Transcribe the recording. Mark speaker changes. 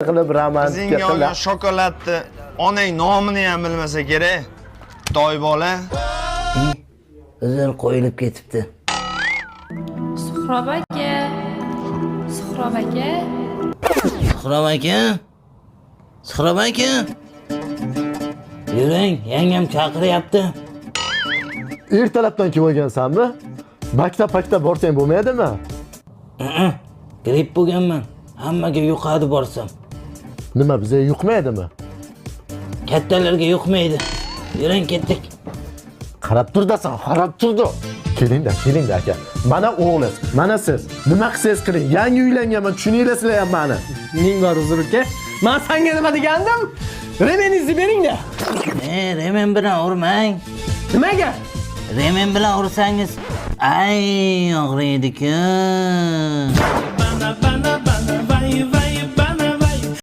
Speaker 1: qilib romantika
Speaker 2: Sizga olgan shokoladni onang nomini ham bilmasa kerak. Toy bola.
Speaker 3: Uzr qo'yilib ketibdi.
Speaker 4: Suhrob aka. Suhrob aka.
Speaker 3: Suhrob aka. Suhrob aka. Yuring, yangam chaqiryapti.
Speaker 1: Ertalabdan kelib olgansanmi? Maktab borsang bo'lmaydimi?
Speaker 3: Gripp bo'lganman. Hammaga yuqadi borsam.
Speaker 1: Nima bizga yuqmaydimi?
Speaker 3: Kattalarga yuqmaydi. Yuring ketdik.
Speaker 1: Qarab turdasan, qarab turdi. Kelingda aka. Mana o'g'liz, mana siz. Nima qilsangiz qiling. Yangi uylanganman, tushuninglar ham meni.
Speaker 5: Ning bor uzr uka. Men senga nima degandim? Remeningizni bering-da.
Speaker 3: Remen bilan urmang.
Speaker 5: Nimaga?
Speaker 3: Remen bilan ursangiz, ay og'riydi-ku.